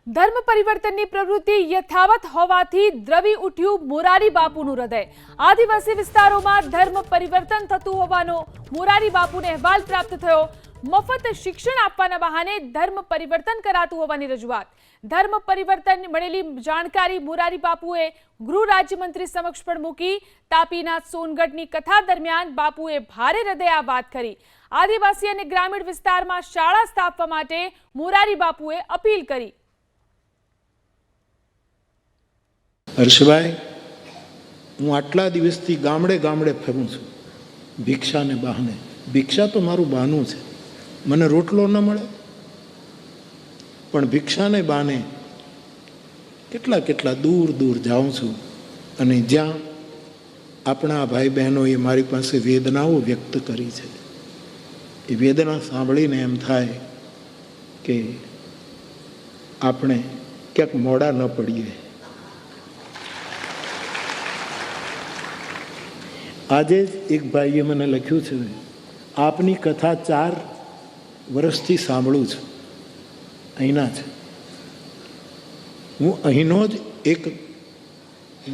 ધર્મ પરિવર્તનની પ્રવૃત્તિ યથાવત હોવાથી દ્રવી ઉઠ્યું મોરારી બાપુનું હૃદય। આદિવાસી વિસ્તારોમાં ધર્મ પરિવર્તન થતું હોવાનો મોરારી બાપુને અહેવાલ પ્રાપ્ત થયો। મફત શિક્ષણ આપવાના બહાને ધર્મ પરિવર્તન કરાતું હોવાની રજૂઆત। ધર્મ પરિવર્તન મળેલી જાણકારી મોરારી બાપુએ ગૃહ રાજ્યમંત્રી સમક્ષ પણ મૂકી। તાપીના સોનગઢની કથા દરમિયાન બાપુએ ભારે હૃદયે આ વાત કરી। આદિવાસી અને ગ્રામીણ વિસ્તારમાં શાળા સ્થાપવા માટે મોરારી બાપુએ અપીલ કરી। હર્ષભાઈ, હું આટલા દિવસથી ગામડે ગામડે ફરું છું ભિક્ષાને બહાને। ભિક્ષા તો મારું બહાનું છે, મને રોટલો ન મળે પણ ભિક્ષાને બહાને કેટલા કેટલા દૂર દૂર જાઉં છું અને જ્યાં આપણા ભાઈ બહેનોએ મારી પાસે વેદનાઓ વ્યક્ત કરી છે એ વેદના સાંભળીને એમ થાય કે આપણે ક્યાંક મોડા ન પડીએ। આજે જ એક ભાઈએ મને લખ્યું છે, આપની કથા 4 વર્ષથી સાંભળું છું, અહીંના છે। હું અહીંનો જ એક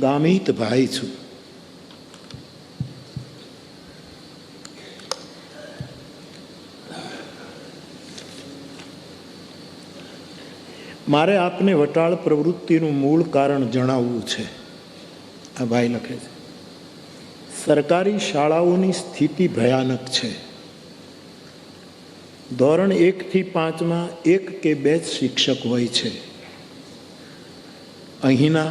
ગામિત ભાઈ છું। મારે આપને વટાળ પ્રવૃત્તિનું મૂળ કારણ જણાવવું છે। આ ભાઈ લખે છે, સરકારી શાળાઓની સ્થિતિ ભયાનક છે। ધોરણ 1 થી 5માં 1 કે 2 શિક્ષક હોય છે। અહીંના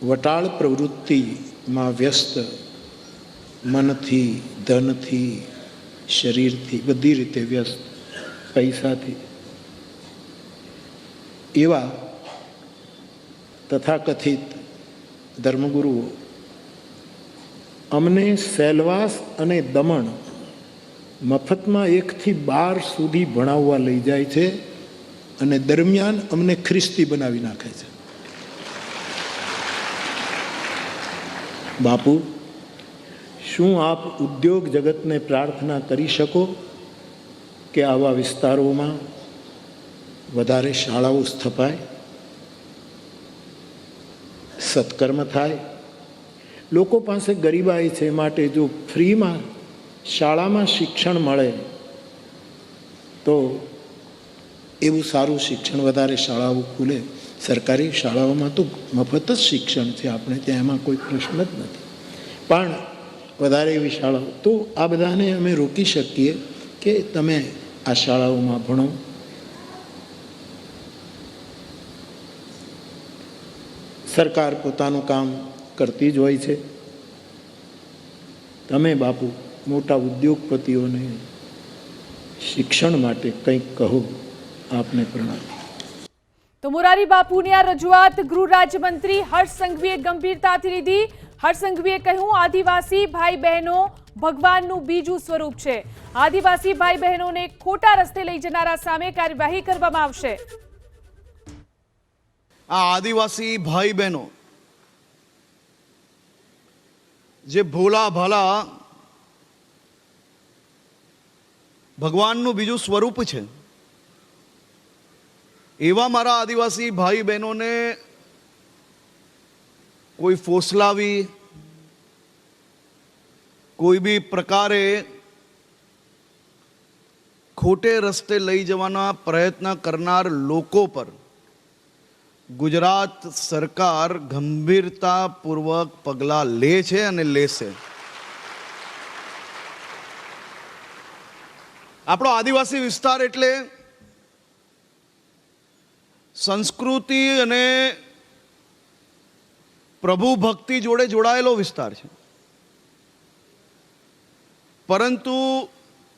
વટાળ પ્રવૃત્તિમાં વ્યસ્ત મનથી, ધનથી, શરીરથી, બધી રીતે વ્યસ્ત, પૈસાથી, એવા તથાકથિત ધર્મગુરુઓ અમને સેલવાસ અને દમણ મફતમાં 1 થી 12 સુધી ભણાવવા લઈ જાય છે અને દરમિયાન અમને ખ્રિસ્તી બનાવી નાખે છે। બાપુ, શું આપ ઉદ્યોગ જગતને પ્રાર્થના કરી શકો કે આવા વિસ્તારોમાં વધારે શાળાઓ સ્થપાય, સત્કર્મ થાય? લોકો પાસે ગરીબાઈ છે, માટે જો ફ્રીમાં શાળામાં શિક્ષણ મળે તો એવું સારું શિક્ષણ, વધારે શાળાઓ ખુલે। સરકારી શાળાઓમાં તો મફત જ શિક્ષણ છે, આપણે ત્યાં એમાં કોઈ પ્રશ્ન જ નથી, પણ વધારે એવી શાળાઓ તો આ બધાને અમે રોકી શકીએ કે તમે આ શાળાઓમાં ભણો। સરકાર પોતાનું કામ કરતી જ હોય છે। તમે બાપુ મોટા ઉદ્યોગપતિઓને શિક્ષણ માટે કંઈક કહો। આપને પ્રણામ। તો મોરારી બાપુની આ રજૂઆત ગૃહ રાજ્યમંત્રી હર્ષ સંઘવીએ ગંભીરતાથી લીધી। હર્ષ સંઘવીએ કહ્યું, આદિવાસી ભાઈ બહેનો ભગવાનનું બીજું સ્વરૂપ છે। આદિવાસી ભાઈ બહેનોને ખોટા રસ્તે લઈ જનારા સામે કાર્યવાહી કરવામાં આવશે। આ આદિવાસી ભાઈ બહેનો જે ભોલા ભાલા ભગવાનનું બીજું સ્વરૂપ છે, એવા મારા આદિવાસી ભાઈ બહેનોને કોઈ ફોસલાવી, કોઈ બી પ્રકારે ખોટે રસ્તે લઈ જવાના પ્રયત્ન કરનાર લોકો પર ગુજરાત સરકાર ગંભીરતાપૂર્વક પગલાં લે છે અને લેશે। આપણો આદિવાસી વિસ્તાર એટલે સંસ્કૃતિ અને પ્રભુ ભક્તિ જોડે જોડાયેલો વિસ્તાર છે, પરંતુ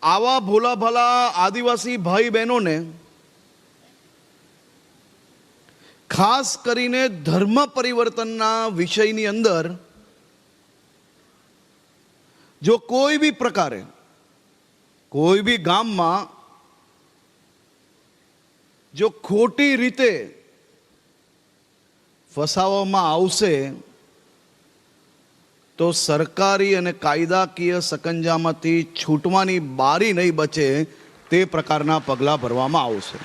આવા ભોલા ભાલા આદિવાસી ભાઈ બહેનોને ખાસ કરીને ધર્મ પરિવર્તનના વિષયની અંદર જો કોઈ બી પ્રકારે કોઈ બી ગામમાં જો ખોટી રીતે ફસાવવામાં આવશે તો સરકારી અને કાયદાકીય સકંજામાંથી છૂટવાની બારી નહીં બચે તે પ્રકારના પગલાં ભરવામાં આવશે।